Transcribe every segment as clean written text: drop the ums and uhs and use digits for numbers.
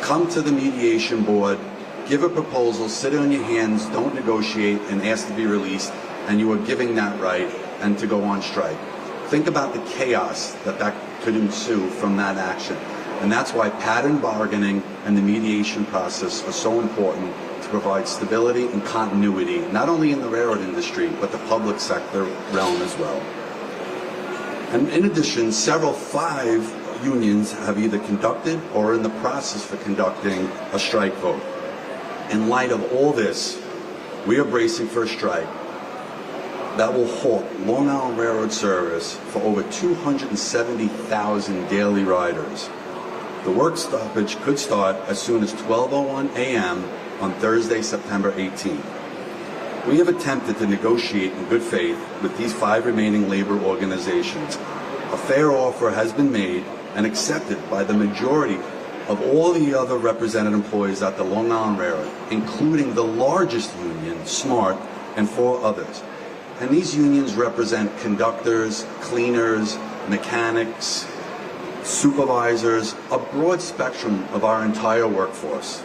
come to the mediation board, give a proposal, sit on your hands, don't negotiate, and ask to be released, and you are giving that right and to go on strike. Think about the chaos that could ensue from that action. And that's why pattern bargaining and the mediation process are so important to provide stability and continuity, not only in the railroad industry, but the public sector realm as well. And in addition, five unions have either conducted or are in the process for conducting a strike vote. In light of all this, we are bracing for a strike that will halt Long Island Railroad service for over 270,000 daily riders. The work stoppage could start as soon as 12:01 a.m. on Thursday, September 18th. We have attempted to negotiate in good faith with these five remaining labor organizations. A fair offer has been made and accepted by the majority of all the other represented employees at the Long Island Railroad, including the largest union, SMART, and 4 others. And these unions represent conductors, cleaners, mechanics, supervisors, a broad spectrum of our entire workforce.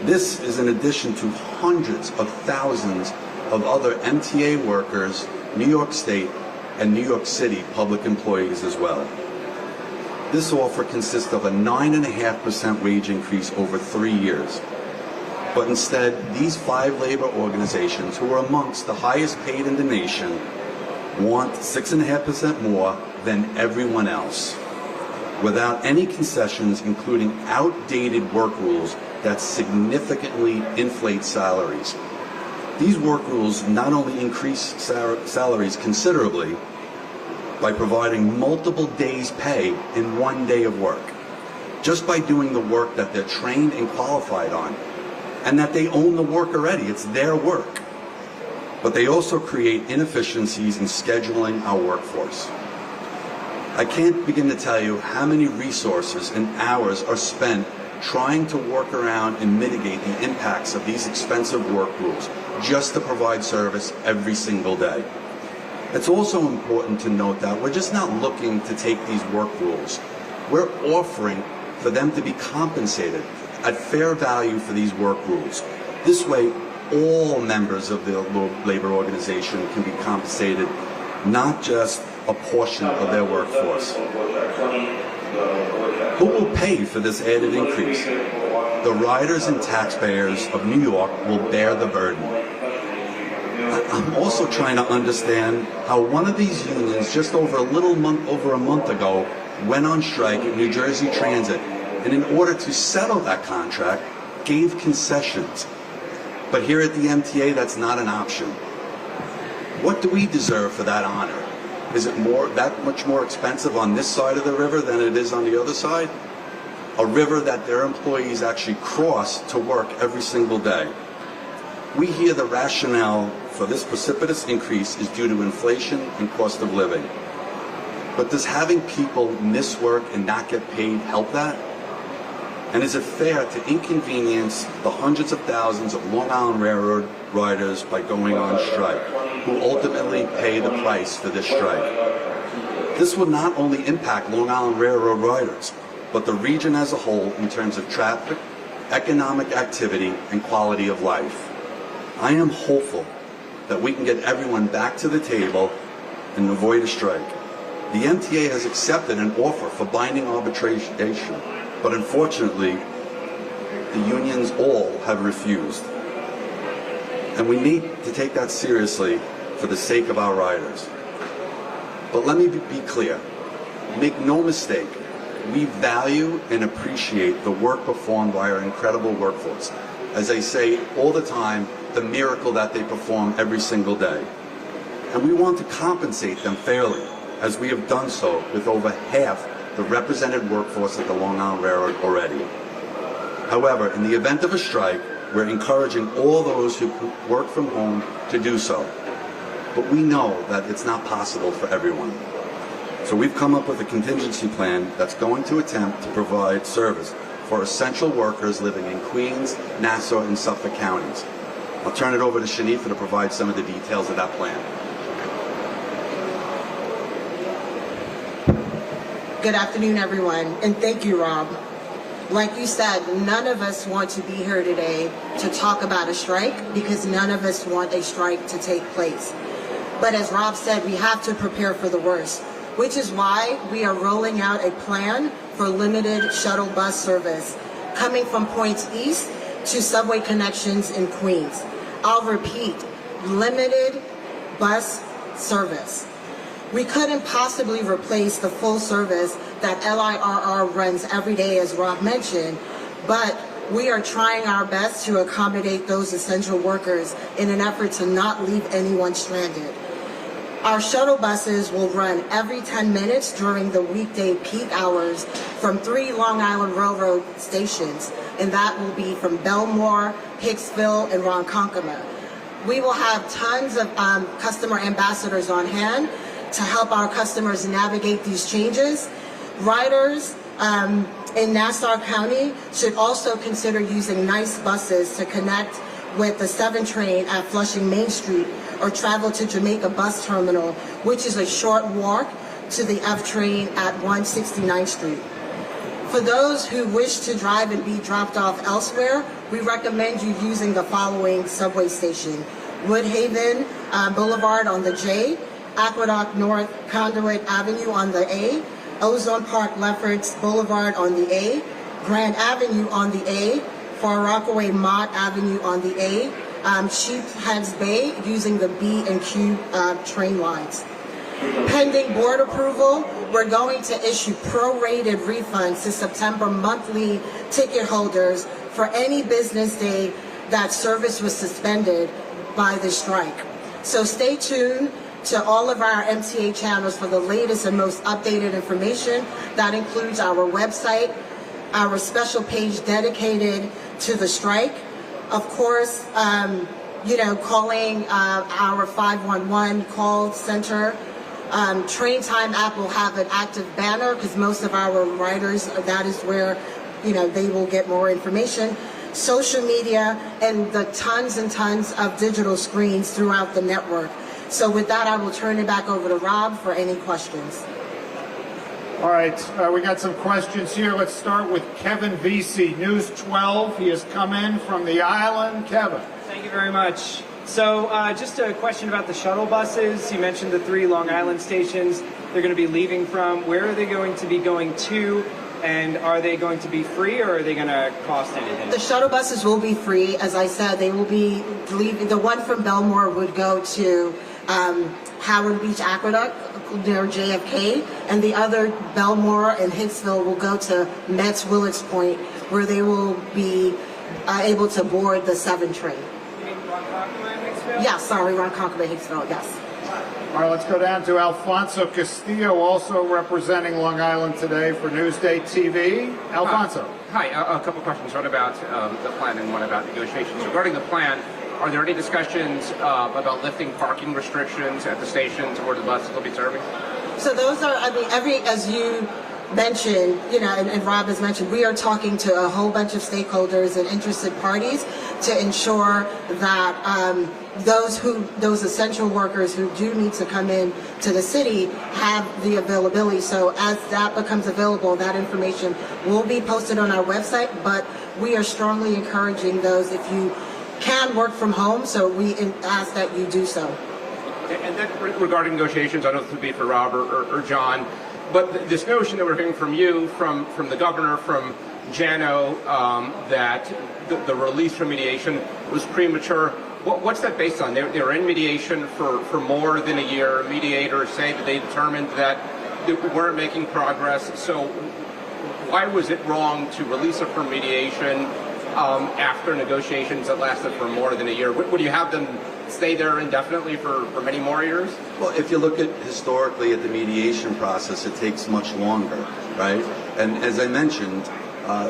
This is in addition to hundreds of thousands of other MTA workers, New York State and New York City public employees as well. This offer consists of a 9.5% wage increase over 3 years. But instead, these 5 labor organizations, who are amongst the highest paid in the nation, want 6.5% more than everyone else, without any concessions, including outdated work rules that significantly inflate salaries. These work rules not only increase salaries considerably by providing multiple days' pay in 1 day of work, just by doing the work that they're trained and qualified on, and that they own the work already, it's their work. But they also create inefficiencies in scheduling our workforce. I can't begin to tell you how many resources and hours are spent trying to work around and mitigate the impacts of these expensive work rules just to provide service every single day. It's also important to note that we're just not looking to take these work rules. We're offering for them to be compensated at fair value for these work rules. This way, all members of the labor organization can be compensated, not just a portion of their workforce. Who will pay for this added increase? The riders and taxpayers of New York will bear the burden. I'm also trying to understand how one of these unions just over a month ago went on strike at New Jersey Transit, and in order to settle that contract, gave concessions. But here at the MTA, that's not an option. What do we deserve for that honor? Is it that much more expensive on this side of the river than it is on the other side? A river that their employees actually cross to work every single day. We hear the rationale for this precipitous increase is due to inflation and cost of living. But does having people miss work and not get paid help that? And is it fair to inconvenience the hundreds of thousands of Long Island Railroad riders by going on strike, who ultimately pay the price for this strike? This will not only impact Long Island Railroad riders, but the region as a whole in terms of traffic, economic activity, and quality of life. I am hopeful that we can get everyone back to the table and avoid a strike. The MTA has accepted an offer for binding arbitration, but unfortunately, the unions all have refused. And we need to take that seriously for the sake of our riders. But let me be clear. Make no mistake, we value and appreciate the work performed by our incredible workforce. As I say all the time, the miracle that they perform every single day. And we want to compensate them fairly, as we have done so with over half the represented workforce at the Long Island Railroad already. However, in the event of a strike, we're encouraging all those who work from home to do so. But we know that it's not possible for everyone. So we've come up with a contingency plan that's going to attempt to provide service for essential workers living in Queens, Nassau, and Suffolk counties. I'll turn it over to Shanifa to provide some of the details of that plan. Good afternoon, everyone, and thank you, Rob. Like you said, none of us want to be here today to talk about a strike because none of us want a strike to take place. But as Rob said, we have to prepare for the worst, which is why we are rolling out a plan for limited shuttle bus service coming from points east to subway connections in Queens. I'll repeat, limited bus service. We couldn't possibly replace the full service that LIRR runs every day, as Rob mentioned, but we are trying our best to accommodate those essential workers in an effort to not leave anyone stranded. Our shuttle buses will run every 10 minutes during the weekday peak hours from 3 Long Island Railroad stations, and that will be from Belmore, Hicksville, and Ronkonkoma. We will have tons of customer ambassadors on hand to help our customers navigate these changes. Riders in Nassau County should also consider using NICE buses to connect with the 7 train at Flushing Main Street or travel to Jamaica Bus Terminal, which is a short walk to the F train at 169th Street. For those who wish to drive and be dropped off elsewhere, we recommend you using the following subway station: Woodhaven Boulevard on the J, Aqueduct North Conduit Avenue on the A, Ozone Park Lefferts Boulevard on the A, Grand Avenue on the A, Far Rockaway Mott Avenue on the A, Sheepheads Bay using the B and Q train lines. Pending board approval, we're going to issue prorated refunds to September monthly ticket holders for any business day that service was suspended by the strike. So stay tuned to all of our MTA channels for the latest and most updated information. That includes our website, our special page dedicated to the strike. Of course, calling our 511 call center. Train Time app will have an active banner because most of our riders, that is where, they will get more information. Social media and the tons and tons of digital screens throughout the network. So with that, I will turn it back over to Rob for any questions. All right, we got some questions here. Let's start with Kevin Vesey, News 12. He has come in from the island. Kevin. Thank you very much. So just a question about the shuttle buses. You mentioned the 3 Long Island stations they're going to be leaving from. Where are they going to be going to? And are they going to be free, or are they going to cost anything? The shuttle buses will be free. As I said, they will be leaving. The one from Belmore would go to Howard Beach Aqueduct near JFK, and the other, Belmore and Hicksville, will go to Metz Willets Point, where they will be able to board the 7 train. You mean Ronkonkoma and Hicksville? Yeah, sorry, Ronkonkoma, Hicksville, yes. All right, let's go down to Alfonso Castillo, also representing Long Island today for Newsday TV. Alfonso. Hi, a couple questions. One about the plan and one about negotiations. Regarding the plan, are there any discussions about lifting parking restrictions at the stations where the buses will be serving? So those are, as you mentioned, and Rob has mentioned, we are talking to a whole bunch of stakeholders and interested parties to ensure that those essential workers who do need to come in to the city have the availability. So as that becomes available, that information will be posted on our website, but we are strongly encouraging those, if you can work from home, so we ask that you do so. And then regarding negotiations, I don't know if it would be for Rob or John, but this notion that we're hearing from you, from the governor, from Jano, that the release from mediation was premature, what's that based on? They were in mediation for more than a year. Mediators say that they determined that they weren't making progress. So why was it wrong to release it from mediation after negotiations that lasted for more than a year? Would you have them stay there indefinitely for many more years? Well, if you look at historically at the mediation process, it takes much longer, right? And as I mentioned,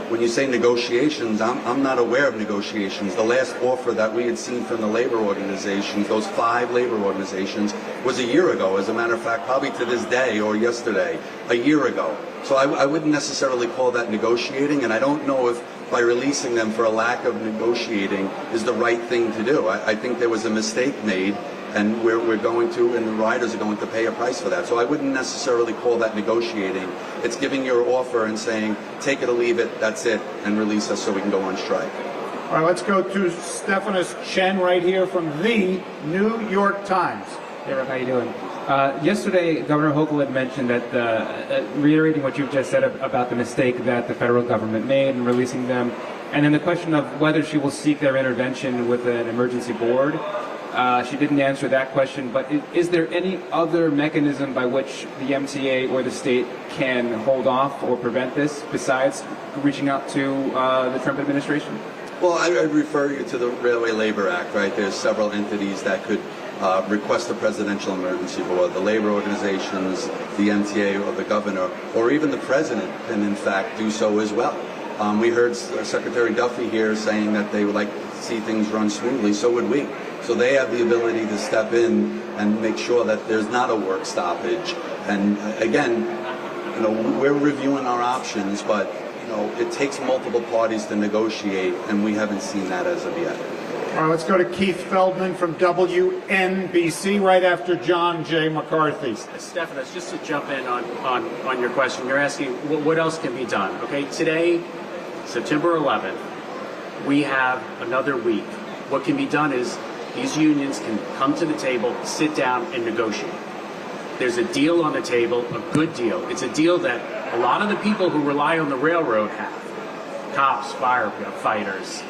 when you say negotiations, I'm not aware of negotiations. The last offer that we had seen from the labor organizations, those 5 labor organizations, was a year ago. As a matter of fact, probably to this day or yesterday, a year ago. So I wouldn't necessarily call that negotiating, and I don't know if by releasing them for a lack of negotiating is the right thing to do. I think there was a mistake made And we're going to, and the riders are going to pay a price for that. So I wouldn't necessarily call that negotiating. It's giving your offer and saying, take it or leave it, that's it, and release us so we can go on strike. All right, let's go to Stephanus Chen right here from the New York Times. Hey, Rob, how you doing? Yesterday, Governor Hochul had mentioned that, reiterating what you've just said about the mistake that the federal government made in releasing them, and then the question of whether she will seek their intervention with an emergency board. She didn't answer that question, but is there any other mechanism by which the MTA or the state can hold off or prevent this besides reaching out to the Trump administration? Well, I'd refer you to the Railway Labor Act, right? There's several entities that could request a presidential emergency board. The labor organizations, the MTA or the governor, or even the president can in fact do so as well. We heard Secretary Duffy here saying that they would like to see things run smoothly, so would we. So they have the ability to step in and make sure that there's not a work stoppage. And again, you know, we're reviewing our options, but you know, it takes multiple parties to negotiate, and we haven't seen that as of yet. All right, let's go to Keith Feldman from WNBC right after John J. McCarthy. Stephanus, just to jump in on your question, you're asking what else can be done. Okay, today, September 11th, we have another week. What can be done is these unions can come to the table, sit down, and negotiate. There's a deal on the table, a good deal. It's a deal that a lot of the people who rely on the railroad have. Cops, firefighters,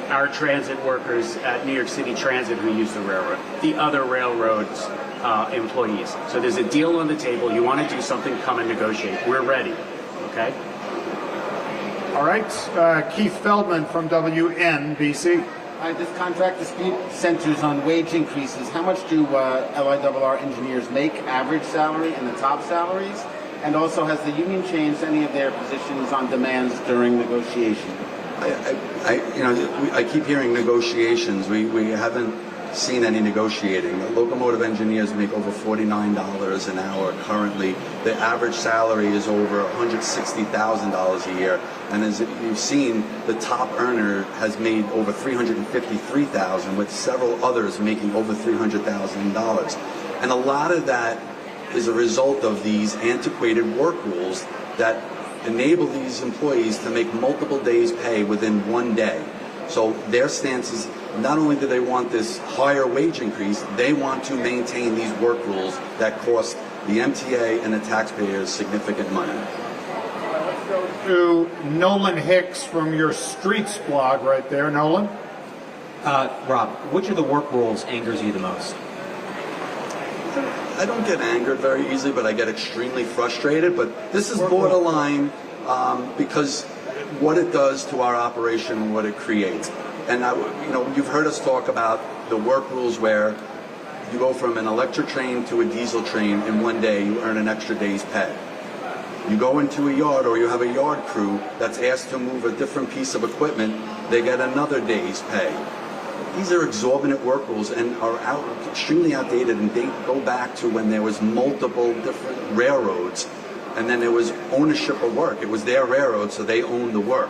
our transit workers at New York City Transit who use the railroad, the other railroads employees. So there's a deal on the table. You want to do something, come and negotiate. We're ready, okay? All right, Keith Feldman from WNBC. This contract dispute centers on wage increases. How much do LIRR engineers make, average salary and the top salaries? And also, has the union changed any of their positions on demands during negotiation? I keep hearing negotiations. We haven't seen any negotiating. The locomotive engineers make over $49 an hour currently. The average salary is over $160,000 a year. And as you've seen, the top earner has made over $353,000, with several others making over $300,000. And a lot of that is a result of these antiquated work rules that enable these employees to make multiple days' pay within one day. So their stance is, not only do they want this higher wage increase, they want to maintain these work rules that cost the MTA and the taxpayers significant money. Let's go to Nolan Hicks from your Streets blog right there. Nolan? Rob, which of the work rules angers you the most? I don't get angered very easily, but I get extremely frustrated. But this is borderline because what it does to our operation and what it creates. And you've heard us talk about the work rules where you go from an electric train to a diesel train in one day, you earn an extra day's pay. You go into a yard, or you have a yard crew that's asked to move a different piece of equipment, they get another day's pay. These are exorbitant work rules and are extremely outdated, and they go back to when there was multiple different railroads, and then there was ownership of work. It was their railroad, so they owned the work.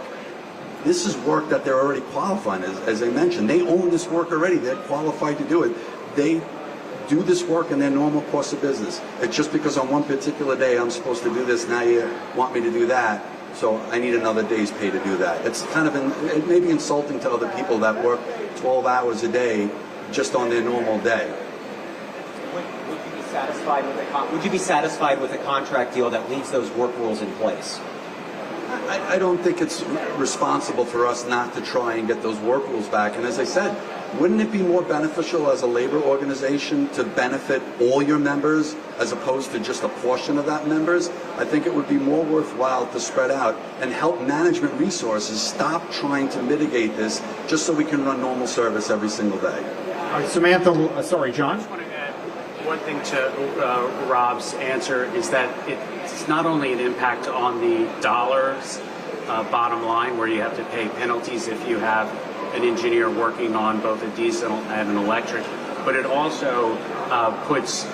This is work that they're already qualified, as I mentioned. They own this work already. They're qualified to do it. They do this work in their normal course of business. It's just because on one particular day I'm supposed to do this, now you want me to do that, so I need another day's pay to do that. It's kind of, it may be insulting to other people that work 12 hours a day just on their normal day. Would you be satisfied with a contract deal that leaves those work rules in place? I don't think it's responsible for us not to try and get those work rules back. And as I said, wouldn't it be more beneficial as a labor organization to benefit all your members as opposed to just a portion of that members? I think it would be more worthwhile to spread out and help management resources stop trying to mitigate this just so we can run normal service every single day. All right, Samantha, sorry, John? I just want to add one thing to Rob's answer is that it's not only an impact on the dollars bottom line, where you have to pay penalties if you have an engineer working on both a diesel and an electric, but it also puts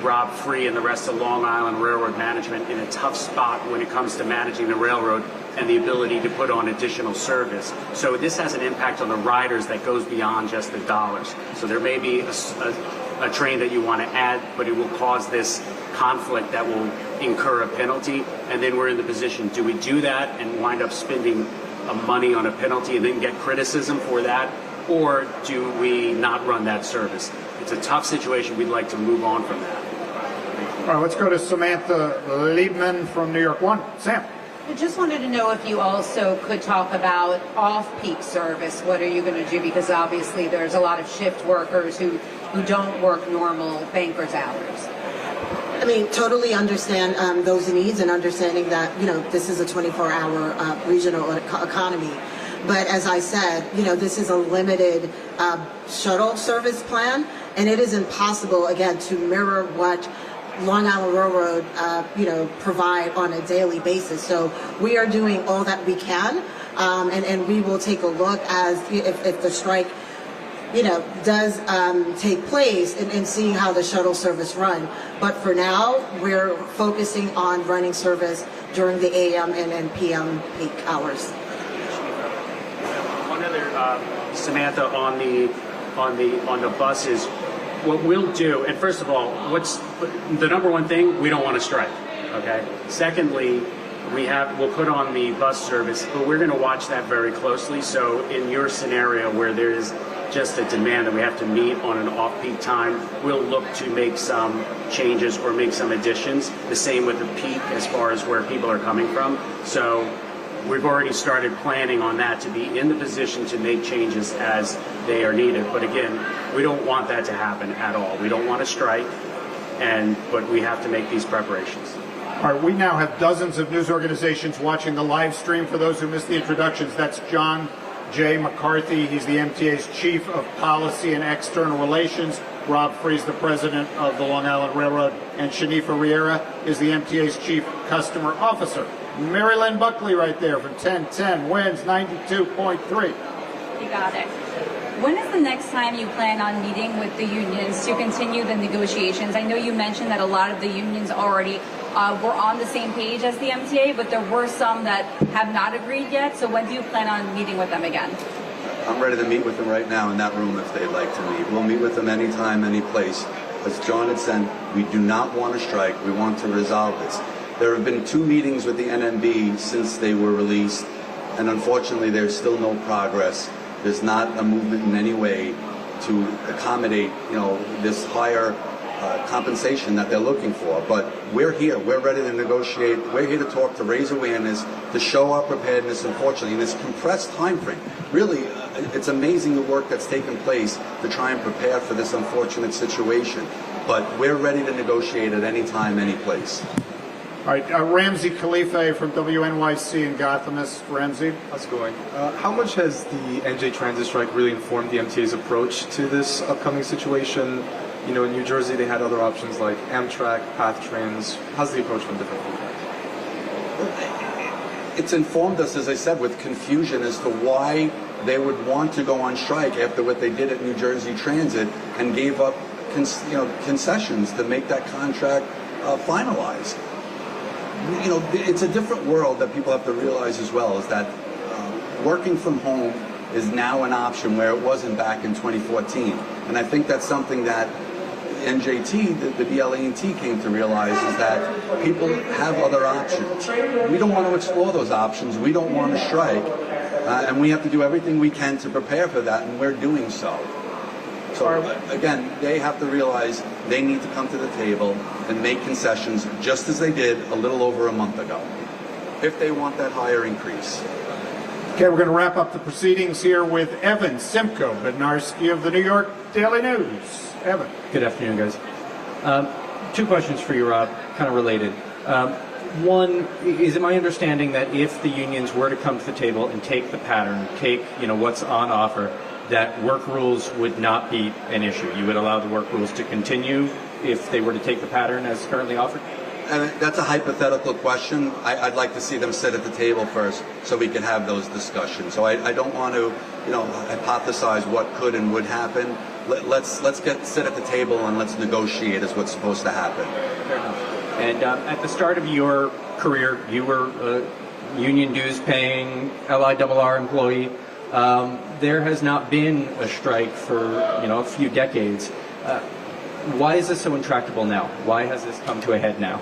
Rob Free and the rest of Long Island Railroad management in a tough spot when it comes to managing the railroad and the ability to put on additional service. So this has an impact on the riders that goes beyond just the dollars. So there may be a train that you want to add, but it will cause this conflict that will incur a penalty, and then we're in the position, do we do that and wind up spending money on a penalty and then get criticism for that, or do we not run that service? It's a tough situation. We'd like to move on from that. All right, let's go to Samantha Liebman from New York One. Sam. I just wanted to know if you also could talk about off-peak service. What are you going to do? Because obviously there's a lot of shift workers who don't work normal banker's hours. I mean, totally understand those needs and understanding that, this is a 24-hour regional economy. But as I said, this is a limited shuttle service plan, and it is impossible, again, to mirror what Long Island Railroad, provide on a daily basis. So we are doing all that we can, and we will take a look as if the strike, does take place and seeing how the shuttle service run. But for now, we're focusing on running service during the AM and PM peak hours. One other, Samantha, on the buses. What we'll do, and first of all, what's the number one thing? We don't want to strike. Okay. Secondly, we'll put on the bus service, but we're going to watch that very closely. So in your scenario where there is just a demand that we have to meet on an off-peak time, we'll look to make some changes or make some additions. The same with the peak as far as where people are coming from. So we've already started planning on that to be in the position to make changes as they are needed. But again, we don't want that to happen at all. We don't want to strike, but we have to make these preparations. All right, we now have dozens of news organizations watching the live stream. For those who missed the introductions, that's John J. McCarthy. He's the MTA's Chief of Policy and External Relations. Rob Freeze, the President of the Long Island Railroad. And Shanifa Riera is the MTA's Chief Customer Officer. Mary Lynn Buckley right there from 1010 wins 92.3. You got it. When is the next time you plan on meeting with the unions to continue the negotiations? I know you mentioned that a lot of the unions already were on the same page as the MTA, but there were some that have not agreed yet. So when do you plan on meeting with them again? I'm ready to meet with them right now in that room if they'd like to meet. We'll meet with them anytime, any place. As John had said, we do not want to strike. We want to resolve this. There have been 2 meetings with the NMB since they were released, and unfortunately there's still no progress. There's not a movement in any way to accommodate, this higher compensation that they're looking for. But we're here. We're ready to negotiate. We're here to talk, to raise awareness, to show our preparedness, unfortunately, in this compressed time frame. Really, it's amazing the work that's taken place to try and prepare for this unfortunate situation. But we're ready to negotiate at any time, any place. All right, Ramsey Khalife from WNYC in Gotham. Ramsey. How's it going? How much has the NJ transit strike really informed the MTA's approach to this upcoming situation? In New Jersey, they had other options like Amtrak, PATH trains. How's the approach been different from that? It's informed us, as I said, with confusion as to why they would want to go on strike after what they did at New Jersey Transit and gave up concessions to make that contract finalized. It's a different world that people have to realize as well, is that working from home is now an option where it wasn't back in 2014. And I think that's something that NJT, the BLA&T came to realize, is that people have other options. We don't want to explore those options. We don't want to strike. And we have to do everything we can to prepare for that, and we're doing so. So again, they have to realize they need to come to the table and make concessions just as they did a little over a month ago, if they want that higher increase. Okay, we're going to wrap up the proceedings here with Evan Simcoe Bednarski of the New York Daily News. Evan. Good afternoon, guys. 2 questions for you, Rob, kind of related. One, is it my understanding that if the unions were to come to the table and take the pattern, take what's on offer, that work rules would not be an issue? You would allow the work rules to continue if they were to take the pattern as currently offered? And that's a hypothetical question. I'd like to see them sit at the table first so we can have those discussions. So I don't want to, hypothesize what could and would happen. Let's sit at the table and let's negotiate is what's supposed to happen. Fair enough. And at the start of your career, you were a union dues paying LIRR employee. There has not been a strike for a few decades. Why is this so intractable now? Why has this come to a head now?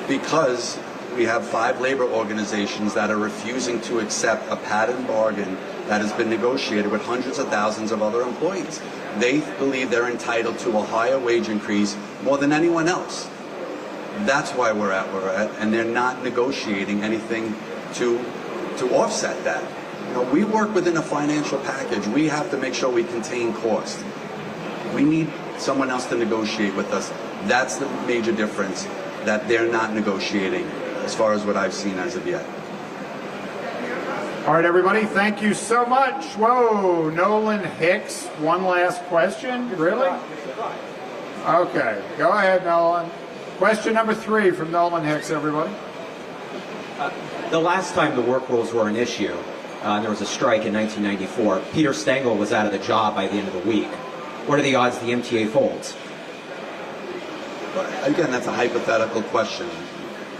Because we have 5 labor organizations that are refusing to accept a pattern bargain that has been negotiated with hundreds of thousands of other employees. They believe they're entitled to a higher wage increase more than anyone else. That's why we're at where we're at, and they're not negotiating anything to offset that. You know, we work within a financial package. We have to make sure we contain cost. We need someone else to negotiate with us. That's the major difference, that they're not negotiating, as far as what I've seen as of yet. All right, everybody, thank you so much. Whoa, Nolan Hicks, one last question? Really? Okay, go ahead, Nolan. Question number 3 from Nolan Hicks, everybody. The last time the work rules were an issue, there was a strike in 1994. Peter Stengel was out of the job by the end of the week. What are the odds the MTA folds? Again, that's a hypothetical question.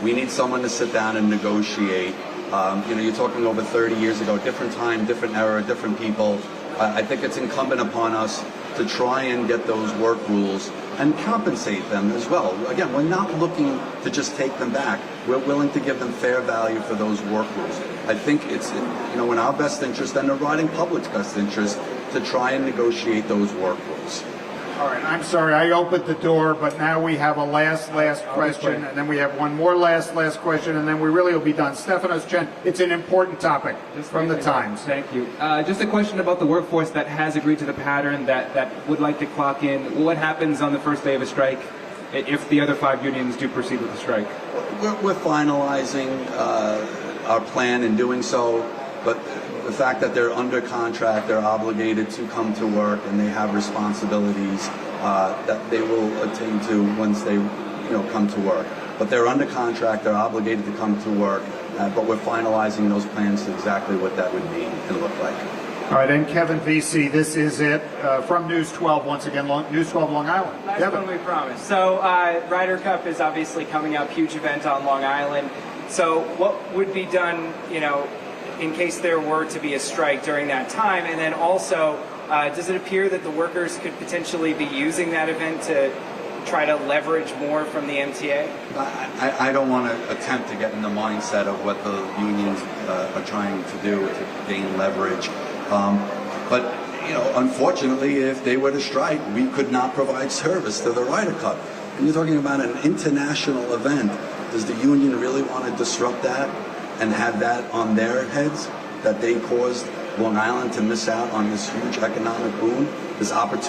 We need someone to sit down and negotiate. You know, you're talking over 30 years ago, different time, different era, different people. I think it's incumbent upon us to try and get those work rules and compensate them as well. Again, we're not looking to just take them back. We're willing to give them fair value for those work rules. I think it's in our best interest and the riding public's best interest to try and negotiate those work rules. All right, I'm sorry, I opened the door, but now we have a last question, and then we have one more last question, and then we really will be done. Stefanos Chen, it's an important topic from the Times. Thank you. Just a question about the workforce that has agreed to the pattern, that would like to clock in. What happens on the first day of a strike if the other 5 unions do proceed with the strike? We're finalizing our plan in doing so, but the fact that they're under contract, they're obligated to come to work, and they have responsibilities that they will attend to once they, come to work. But they're under contract, they're obligated to come to work, but we're finalizing those plans to exactly what that would mean and look like. All right, and Kevin VC, this is it from News 12 once again, News 12 Long Island. Last Kevin. one we promised. So Ryder Cup is obviously coming up, huge event on Long Island. So what would be done, in case there were to be a strike during that time? And then also, does it appear that the workers could potentially be using that event to try to leverage more from the MTA? I don't want to attempt to get in the mindset of what the unions are trying to do to gain leverage. But unfortunately, if they were to strike, we could not provide service to the Ryder Cup. And you're talking about an international event. Does the union really want to disrupt that and have that on their heads, that they caused Long Island to miss out on this huge economic boom, this opportunity?